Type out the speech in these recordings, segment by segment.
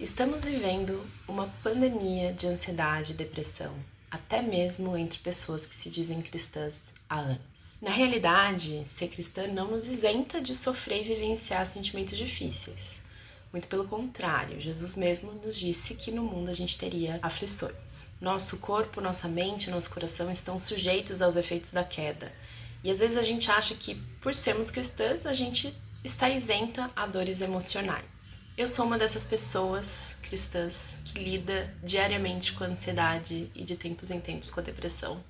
Estamos vivendo uma pandemia de ansiedade e depressão, até mesmo entre pessoas que se dizem cristãs há anos. Na realidade, ser cristã não nos isenta de sofrer e vivenciar sentimentos difíceis. Muito pelo contrário, Jesus mesmo nos disse que no mundo a gente teria aflições. Nosso corpo, nossa mente, nosso coração estão sujeitos aos efeitos da queda. E às vezes a gente acha que, por sermos cristãs, a gente está isenta a dores emocionais. Eu sou uma dessas pessoas cristãs que lida diariamente com a ansiedade e de tempos em tempos com a depressão,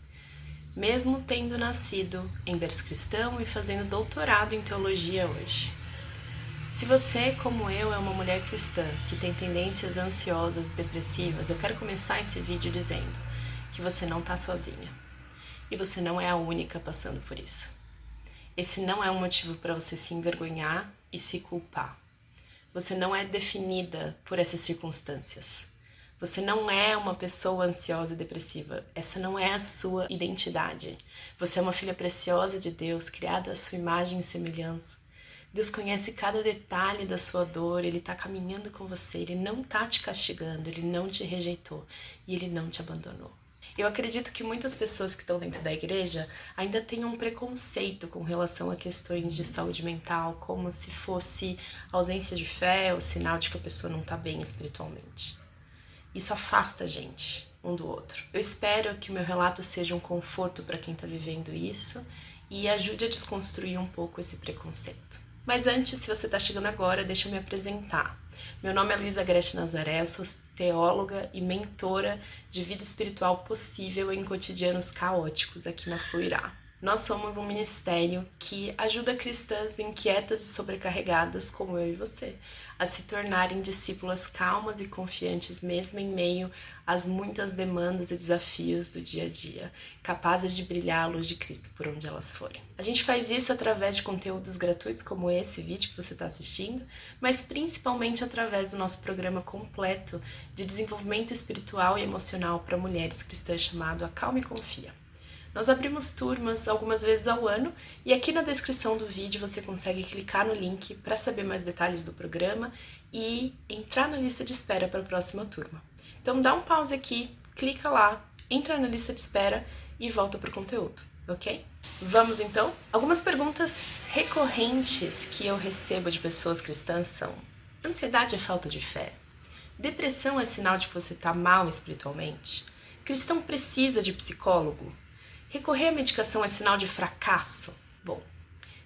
mesmo tendo nascido em berço cristão e fazendo doutorado em teologia hoje. Se você, como eu, é uma mulher cristã que tem tendências ansiosas e depressivas, eu quero começar esse vídeo dizendo que você não está sozinha e você não é a única passando por isso. Esse não é um motivo para você se envergonhar e se culpar. Você não é definida por essas circunstâncias. Você não é uma pessoa ansiosa e depressiva. Essa não é a sua identidade. Você é uma filha preciosa de Deus, criada à sua imagem e semelhança. Deus conhece cada detalhe da sua dor, Ele está caminhando com você, Ele não está te castigando, Ele não te rejeitou e Ele não te abandonou. Eu acredito que muitas pessoas que estão dentro da igreja ainda têm um preconceito com relação a questões de saúde mental, como se fosse ausência de fé ou sinal de que a pessoa não está bem espiritualmente. Isso afasta a gente um do outro. Eu espero que o meu relato seja um conforto para quem está vivendo isso e ajude a desconstruir um pouco esse preconceito. Mas antes, se você está chegando agora, deixa eu me apresentar. Meu nome é Luísa Agreste Nazaré, eu sou teóloga e mentora de vida espiritual possível em cotidianos caóticos aqui na Fluirá. Nós somos um ministério que ajuda cristãs inquietas e sobrecarregadas, como eu e você, a se tornarem discípulas calmas e confiantes mesmo em meio às muitas demandas e desafios do dia a dia, capazes de brilhar a luz de Cristo por onde elas forem. A gente faz isso através de conteúdos gratuitos como esse vídeo que você está assistindo, mas principalmente através do nosso programa completo de desenvolvimento espiritual e emocional para mulheres cristãs chamado Acalma e Confia. Nós abrimos turmas algumas vezes ao ano e aqui na descrição do vídeo você consegue clicar no link para saber mais detalhes do programa e entrar na lista de espera para a próxima turma. Então dá um pause aqui, clica lá, entra na lista de espera e volta para o conteúdo, ok? Vamos então? Algumas perguntas recorrentes que eu recebo de pessoas cristãs são: ansiedade é falta de fé? Depressão é sinal de que você está mal espiritualmente? Cristão precisa de psicólogo? Recorrer à medicação é sinal de fracasso? Bom,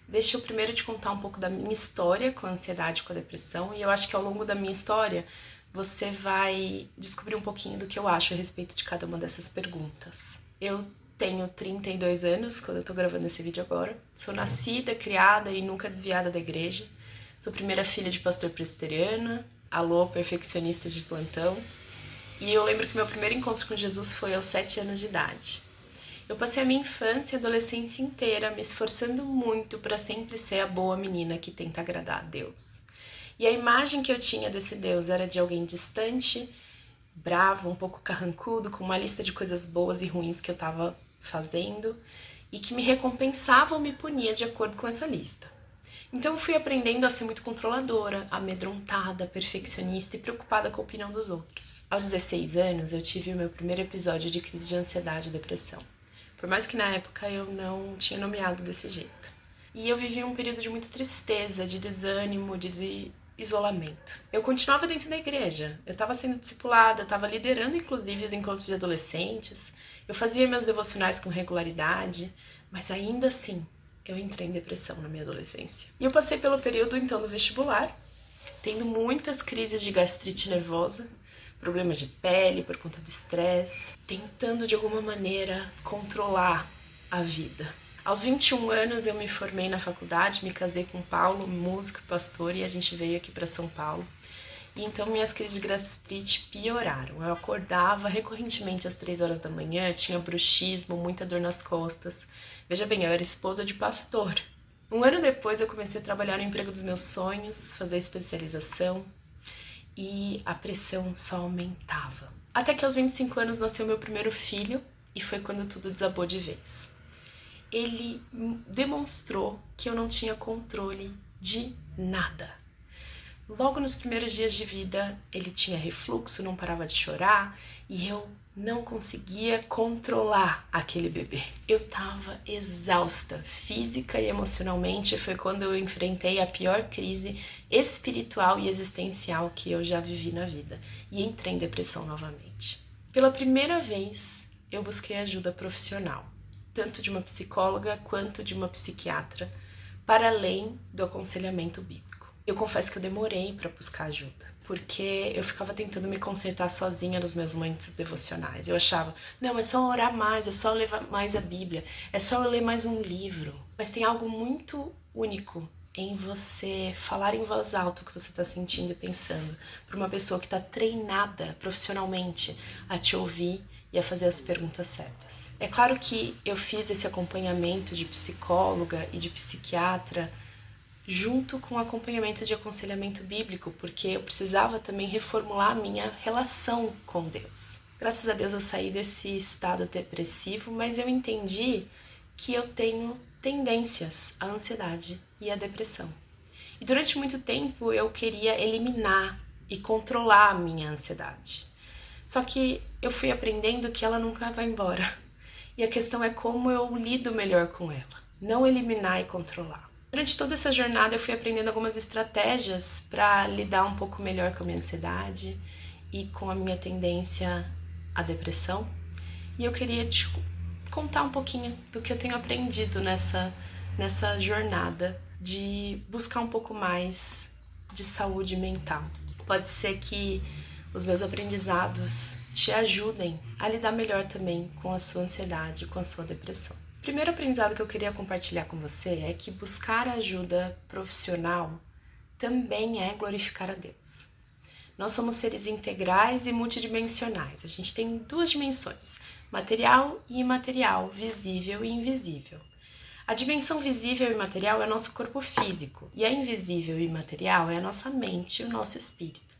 deixa eu primeiro te contar um pouco da minha história com a ansiedade e com a depressão, e eu acho que ao longo da minha história você vai descobrir um pouquinho do que eu acho a respeito de cada uma dessas perguntas. Eu tenho 32 anos quando eu tô gravando esse vídeo agora, sou nascida, criada e nunca desviada da igreja, sou primeira filha de pastor presbiteriano, alô, perfeccionista de plantão, e eu lembro que meu primeiro encontro com Jesus foi aos 7 anos de idade. Eu passei a minha infância e adolescência inteira me esforçando muito para sempre ser a boa menina que tenta agradar a Deus. E a imagem que eu tinha desse Deus era de alguém distante, bravo, um pouco carrancudo, com uma lista de coisas boas e ruins que eu estava fazendo e que me recompensava ou me punia de acordo com essa lista. Então eu fui aprendendo a ser muito controladora, amedrontada, perfeccionista e preocupada com a opinião dos outros. Aos 16 anos eu tive o meu primeiro episódio de crise de ansiedade e depressão. Por mais que na época eu não tinha nomeado desse jeito. E eu vivi um período de muita tristeza, de desânimo, de isolamento. Eu continuava dentro da igreja, eu estava sendo discipulada, eu estava liderando inclusive os encontros de adolescentes, eu fazia meus devocionais com regularidade, mas ainda assim eu entrei em depressão na minha adolescência. E eu passei pelo período então do vestibular, tendo muitas crises de gastrite nervosa, problemas de pele por conta de estresse, tentando de alguma maneira controlar a vida. Aos 21 anos eu me formei na faculdade, me casei com o Paulo, músico e pastor, e a gente veio aqui para São Paulo. E então minhas crises de gastrite pioraram. Eu acordava recorrentemente às 3 horas da manhã, tinha bruxismo, muita dor nas costas. Veja bem, eu era esposa de pastor. Um ano depois eu comecei a trabalhar no emprego dos meus sonhos, fazer especialização, e a pressão só aumentava. Até que aos 25 anos nasceu meu primeiro filho e foi quando tudo desabou de vez. Ele demonstrou que eu não tinha controle de nada. Logo nos primeiros dias de vida, ele tinha refluxo, não parava de chorar e eu não conseguia controlar aquele bebê. Eu estava exausta, física e emocionalmente. Foi quando eu enfrentei a pior crise espiritual e existencial que eu já vivi na vida e entrei em depressão novamente. Pela primeira vez, eu busquei ajuda profissional, tanto de uma psicóloga quanto de uma psiquiatra, para além do aconselhamento bíblico. Eu confesso que eu demorei para buscar ajuda, porque eu ficava tentando me consertar sozinha nos meus momentos devocionais. Eu achava, não, é só orar mais, é só ler mais a Bíblia, é só eu ler mais um livro. Mas tem algo muito único em você falar em voz alta o que você está sentindo e pensando, para uma pessoa que está treinada profissionalmente a te ouvir e a fazer as perguntas certas. É claro que eu fiz esse acompanhamento de psicóloga e de psiquiatra junto com o acompanhamento de aconselhamento bíblico, porque eu precisava também reformular a minha relação com Deus. Graças a Deus eu saí desse estado depressivo, mas eu entendi que eu tenho tendências à ansiedade e à depressão. E durante muito tempo eu queria eliminar e controlar a minha ansiedade. Só que eu fui aprendendo que ela nunca vai embora. E a questão é como eu lido melhor com ela, não eliminar e controlar. Durante toda essa jornada eu fui aprendendo algumas estratégias para lidar um pouco melhor com a minha ansiedade e com a minha tendência à depressão. E eu queria te contar um pouquinho do que eu tenho aprendido nessa jornada de buscar um pouco mais de saúde mental. Pode ser que os meus aprendizados te ajudem a lidar melhor também com a sua ansiedade, com a sua depressão. O primeiro aprendizado que eu queria compartilhar com você é que buscar ajuda profissional também é glorificar a Deus. Nós somos seres integrais e multidimensionais. A gente tem duas dimensões, material e imaterial, visível e invisível. A dimensão visível e material é o nosso corpo físico, e a invisível e imaterial é a nossa mente e o nosso espírito.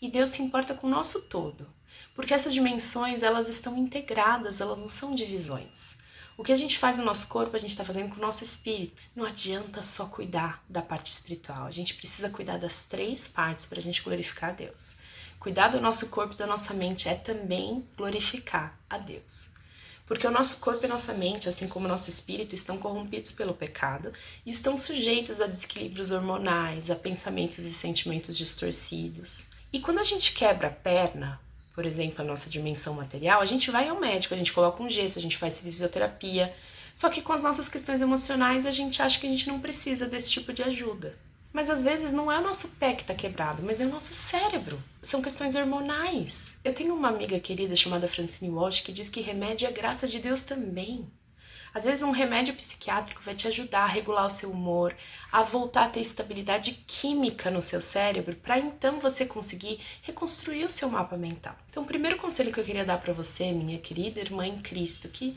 E Deus se importa com o nosso todo, porque essas dimensões elas estão integradas, elas não são divisões. O que a gente faz no nosso corpo, a gente está fazendo com o nosso espírito. Não adianta só cuidar da parte espiritual. A gente precisa cuidar das três partes para a gente glorificar a Deus. Cuidar do nosso corpo e da nossa mente é também glorificar a Deus. Porque o nosso corpo e nossa mente, assim como o nosso espírito, estão corrompidos pelo pecado e estão sujeitos a desequilíbrios hormonais, a pensamentos e sentimentos distorcidos. E quando a gente quebra a perna, por exemplo, a nossa dimensão material, a gente vai ao médico, a gente coloca um gesso, a gente faz fisioterapia. Só que com as nossas questões emocionais, a gente acha que a gente não precisa desse tipo de ajuda. Mas às vezes não é o nosso pé que está quebrado, mas é o nosso cérebro. São questões hormonais. Eu tenho uma amiga querida chamada Francine Walsh que diz que remédio é graça de Deus também. Às vezes um remédio psiquiátrico vai te ajudar a regular o seu humor, a voltar a ter estabilidade química no seu cérebro, para então você conseguir reconstruir o seu mapa mental. Então o primeiro conselho que eu queria dar para você, minha querida irmã em Cristo, que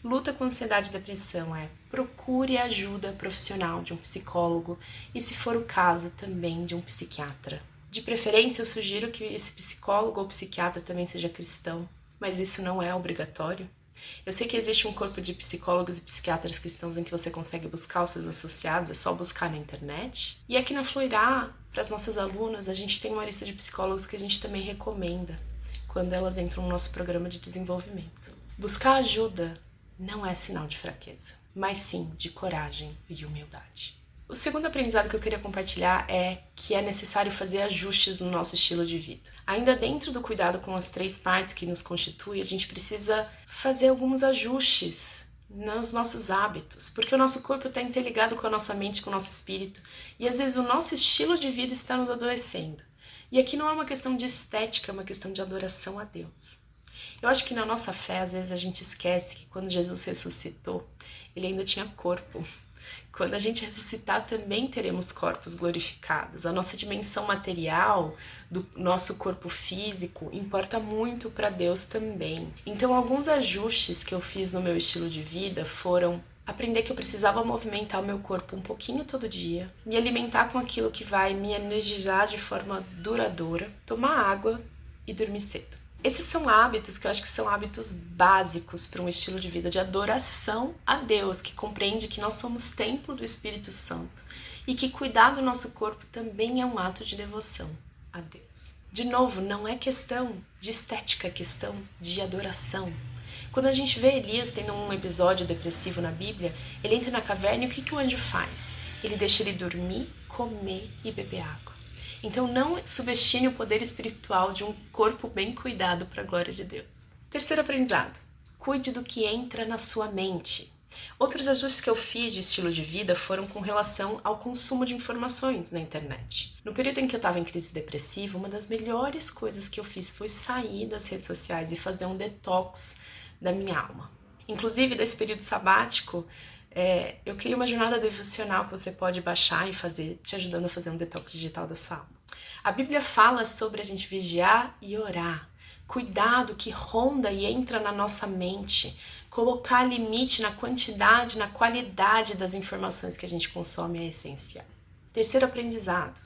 luta com ansiedade e depressão, é procure ajuda profissional de um psicólogo e, se for o caso, também de um psiquiatra. De preferência, eu sugiro que esse psicólogo ou psiquiatra também seja cristão, mas isso não é obrigatório. Eu sei que existe um corpo de psicólogos e psiquiatras cristãos em que você consegue buscar os seus associados, é só buscar na internet. E aqui na Fluirá, para as nossas alunas, a gente tem uma lista de psicólogos que a gente também recomenda quando elas entram no nosso programa de desenvolvimento. Buscar ajuda não é sinal de fraqueza, mas sim de coragem e humildade. O segundo aprendizado que eu queria compartilhar é que é necessário fazer ajustes no nosso estilo de vida. Ainda dentro do cuidado com as três partes que nos constituem, a gente precisa fazer alguns ajustes nos nossos hábitos, porque o nosso corpo está interligado com a nossa mente, com o nosso espírito, e às vezes o nosso estilo de vida está nos adoecendo. E aqui não é uma questão de estética, é uma questão de adoração a Deus. Eu acho que na nossa fé, às vezes a gente esquece que quando Jesus ressuscitou, ele ainda tinha corpo. Quando a gente ressuscitar, também teremos corpos glorificados. A nossa dimensão material, do nosso corpo físico, importa muito para Deus também. Então, alguns ajustes que eu fiz no meu estilo de vida foram aprender que eu precisava movimentar o meu corpo um pouquinho todo dia, me alimentar com aquilo que vai me energizar de forma duradoura, tomar água e dormir cedo. Esses são hábitos que eu acho que são hábitos básicos para um estilo de vida de adoração a Deus, que compreende que nós somos templo do Espírito Santo e que cuidar do nosso corpo também é um ato de devoção a Deus. De novo, não é questão de estética, é questão de adoração. Quando a gente vê Elias tendo um episódio depressivo na Bíblia, ele entra na caverna e o que o anjo faz? Ele deixa ele dormir, comer e beber água. Então não subestime o poder espiritual de um corpo bem cuidado para a glória de Deus. Terceiro aprendizado, cuide do que entra na sua mente. Outros ajustes que eu fiz de estilo de vida foram com relação ao consumo de informações na internet. No período em que eu estava em crise depressiva, uma das melhores coisas que eu fiz foi sair das redes sociais e fazer um detox da minha alma. Inclusive, desse período sabático, eu criei uma jornada devocional que você pode baixar e fazer, te ajudando a fazer um detox digital da sua alma. A Bíblia fala sobre a gente vigiar e orar. Cuidado que ronda e entra na nossa mente. Colocar limite na quantidade, na qualidade das informações que a gente consome é essencial. Terceiro aprendizado.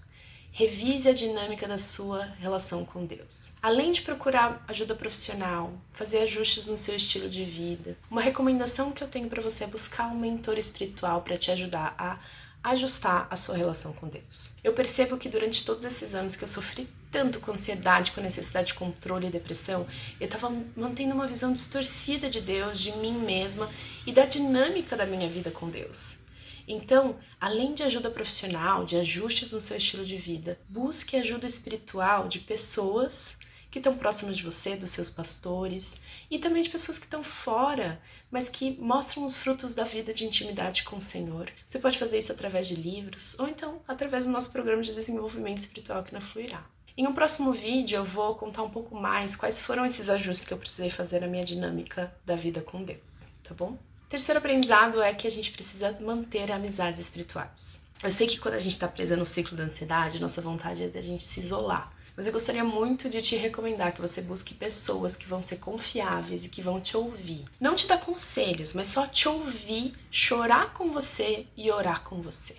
Revise a dinâmica da sua relação com Deus. Além de procurar ajuda profissional, fazer ajustes no seu estilo de vida, uma recomendação que eu tenho para você é buscar um mentor espiritual para te ajudar a ajustar a sua relação com Deus. Eu percebo que durante todos esses anos que eu sofri tanto com ansiedade, com necessidade de controle e depressão, eu estava mantendo uma visão distorcida de Deus, de mim mesma e da dinâmica da minha vida com Deus. Então, além de ajuda profissional, de ajustes no seu estilo de vida, busque ajuda espiritual de pessoas que estão próximas de você, dos seus pastores, e também de pessoas que estão fora, mas que mostram os frutos da vida de intimidade com o Senhor. Você pode fazer isso através de livros, ou então através do nosso programa de desenvolvimento espiritual aqui na Fluirá. Em um próximo vídeo eu vou contar um pouco mais quais foram esses ajustes que eu precisei fazer na minha dinâmica da vida com Deus, tá bom? Terceiro aprendizado é que a gente precisa manter amizades espirituais. Eu sei que quando a gente está presa no ciclo da ansiedade, nossa vontade é da gente se isolar. Mas eu gostaria muito de te recomendar que você busque pessoas que vão ser confiáveis e que vão te ouvir. Não te dar conselhos, mas só te ouvir, chorar com você e orar com você.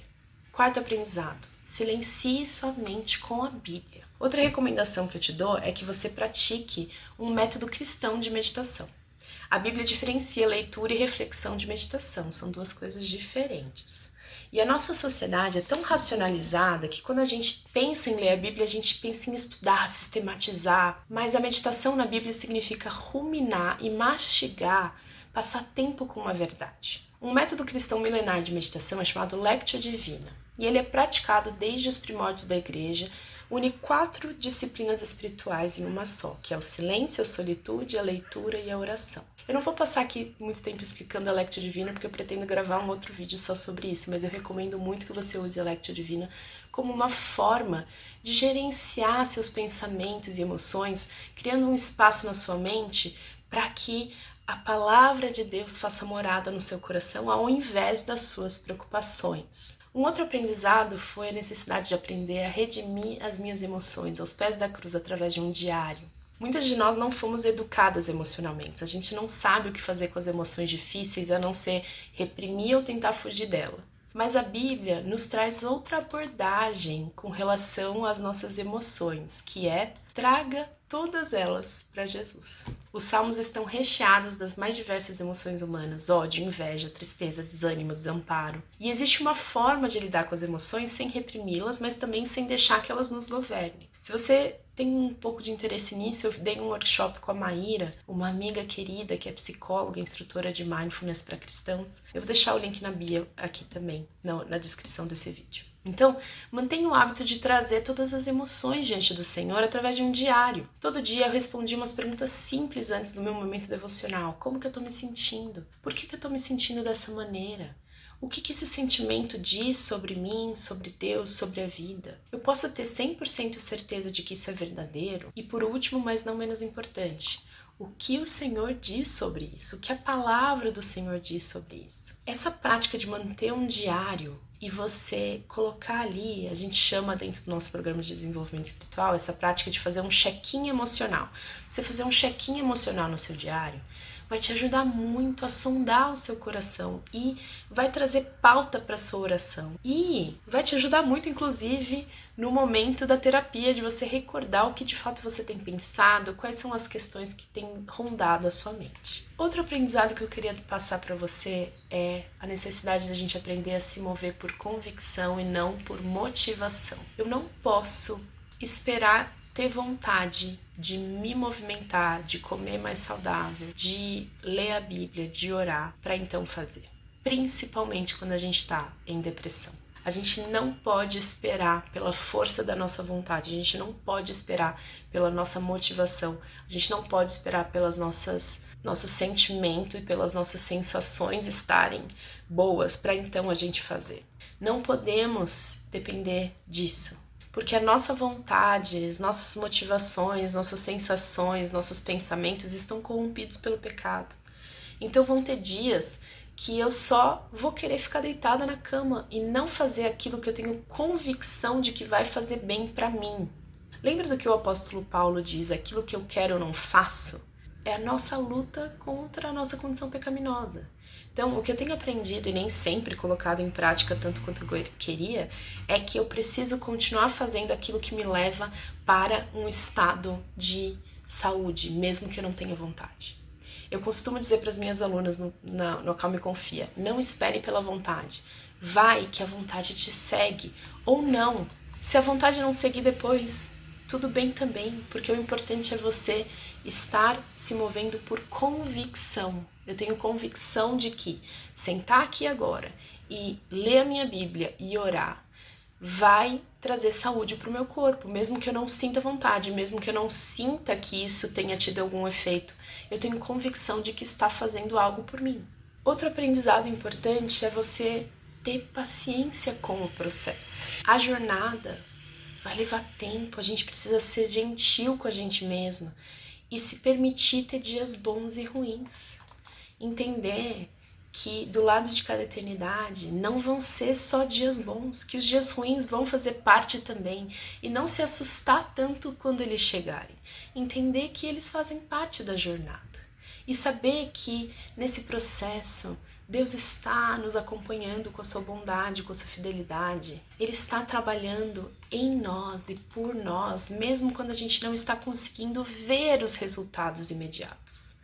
Quarto aprendizado, silencie sua mente com a Bíblia. Outra recomendação que eu te dou é que você pratique um método cristão de meditação. A Bíblia diferencia leitura e reflexão de meditação, são duas coisas diferentes. E a nossa sociedade é tão racionalizada que quando a gente pensa em ler a Bíblia, a gente pensa em estudar, sistematizar, mas a meditação na Bíblia significa ruminar e mastigar, passar tempo com uma verdade. Um método cristão milenar de meditação é chamado Lectio Divina, e ele é praticado desde os primórdios da igreja, une 4 disciplinas espirituais em uma só, que é o silêncio, a solitude, a leitura e a oração. Eu não vou passar aqui muito tempo explicando a Lectio Divina, porque eu pretendo gravar um outro vídeo só sobre isso, mas eu recomendo muito que você use a Lectio Divina como uma forma de gerenciar seus pensamentos e emoções, criando um espaço na sua mente para que a palavra de Deus faça morada no seu coração ao invés das suas preocupações. Um outro aprendizado foi a necessidade de aprender a redimir as minhas emoções aos pés da cruz através de um diário. Muitas de nós não fomos educadas emocionalmente, a gente não sabe o que fazer com as emoções difíceis a não ser reprimir ou tentar fugir dela. Mas a Bíblia nos traz outra abordagem com relação às nossas emoções, que é traga todas elas para Jesus. Os salmos estão recheados das mais diversas emoções humanas, ódio, inveja, tristeza, desânimo, desamparo. E existe uma forma de lidar com as emoções sem reprimi-las, mas também sem deixar que elas nos governem. Se você tem um pouco de interesse nisso, eu dei um workshop com a Maíra, uma amiga querida que é psicóloga e instrutora de Mindfulness para cristãos. Eu vou deixar o link na bio aqui também, na descrição desse vídeo. Então, mantenha o hábito de trazer todas as emoções diante do Senhor através de um diário. Todo dia eu respondi umas perguntas simples antes do meu momento devocional. Como que eu estou me sentindo? Por que eu estou me sentindo dessa maneira? O que esse sentimento diz sobre mim, sobre Deus, sobre a vida? Eu posso ter 100% certeza de que isso é verdadeiro? E por último, mas não menos importante, o que o Senhor diz sobre isso? O que a palavra do Senhor diz sobre isso? Essa prática de manter um diário e você colocar ali, a gente chama dentro do nosso programa de desenvolvimento espiritual, essa prática de fazer um check-in emocional. Você fazer um check-in emocional no seu diário, vai te ajudar muito a sondar o seu coração e vai trazer pauta para sua oração. E vai te ajudar muito, inclusive, no momento da terapia, de você recordar o que de fato você tem pensado, quais são as questões que têm rondado a sua mente. Outro aprendizado que eu queria passar para você é a necessidade da gente aprender a se mover por convicção e não por motivação. Eu não posso esperar ter vontade de me movimentar, de comer mais saudável, de ler a Bíblia, de orar, para então fazer. Principalmente quando a gente está em depressão. A gente não pode esperar pela força da nossa vontade, a gente não pode esperar pela nossa motivação, a gente não pode esperar pelas nossos sentimentos e pelas nossas sensações estarem boas para então a gente fazer. Não podemos depender disso. Porque a nossa vontade, as nossas motivações, nossas sensações, nossos pensamentos estão corrompidos pelo pecado. Então vão ter dias que eu só vou querer ficar deitada na cama e não fazer aquilo que eu tenho convicção de que vai fazer bem para mim. Lembra do que o apóstolo Paulo diz, aquilo que eu quero eu não faço? É a nossa luta contra a nossa condição pecaminosa. Então, o que eu tenho aprendido e nem sempre colocado em prática tanto quanto eu queria, é que eu preciso continuar fazendo aquilo que me leva para um estado de saúde, mesmo que eu não tenha vontade. Eu costumo dizer para as minhas alunas no Acalme e Confia, não espere pela vontade. Vai que a vontade te segue, ou não. Se a vontade não seguir depois, tudo bem também, porque o importante é você estar se movendo por convicção. Eu tenho convicção de que sentar aqui agora e ler a minha Bíblia e orar vai trazer saúde para o meu corpo, mesmo que eu não sinta vontade, mesmo que eu não sinta que isso tenha tido algum efeito. Eu tenho convicção de que está fazendo algo por mim. Outro aprendizado importante é você ter paciência com o processo. A jornada vai levar tempo, a gente precisa ser gentil com a gente mesma e se permitir ter dias bons e ruins. Entender que do lado de cada eternidade não vão ser só dias bons, que os dias ruins vão fazer parte também e não se assustar tanto quando eles chegarem. Entender que eles fazem parte da jornada e saber que nesse processo Deus está nos acompanhando com a sua bondade, com a sua fidelidade. Ele está trabalhando em nós e por nós, mesmo quando a gente não está conseguindo ver os resultados imediatos.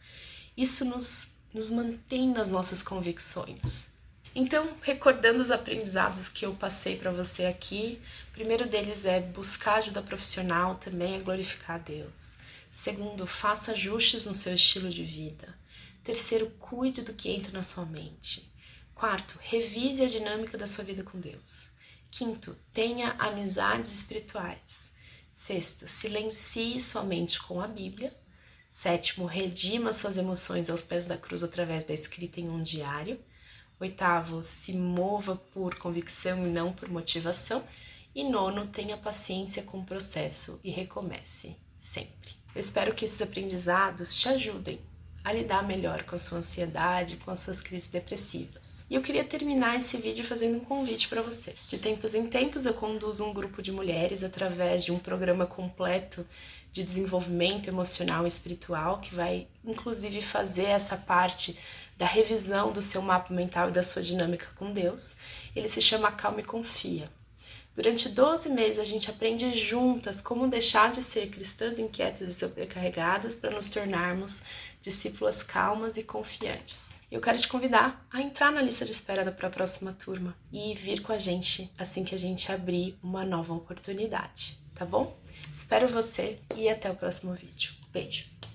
Isso nos mantém nas nossas convicções. Então, recordando os aprendizados que eu passei para você aqui, o primeiro deles é buscar ajuda profissional, também é glorificar a Deus. Segundo, faça ajustes no seu estilo de vida. Terceiro, cuide do que entra na sua mente. Quarto, revise a dinâmica da sua vida com Deus. Quinto, tenha amizades espirituais. Sexto, silencie sua mente com a Bíblia. Sétimo, redima suas emoções aos pés da cruz através da escrita em um diário. Oitavo, se mova por convicção e não por motivação. E nono, tenha paciência com o processo e recomece sempre. Eu espero que esses aprendizados te ajudem a lidar melhor com a sua ansiedade, com as suas crises depressivas. E eu queria terminar esse vídeo fazendo um convite para você. De tempos em tempos eu conduzo um grupo de mulheres através de um programa completo de desenvolvimento emocional e espiritual que vai inclusive fazer essa parte da revisão do seu mapa mental e da sua dinâmica com Deus. Ele se chama Acalme e Confia. Durante 12 meses a gente aprende juntas como deixar de ser cristãs inquietas e sobrecarregadas para nos tornarmos discípulas calmas e confiantes. Eu quero te convidar a entrar na lista de espera para a próxima turma e vir com a gente assim que a gente abrir uma nova oportunidade, tá bom? Espero você e até o próximo vídeo. Beijo!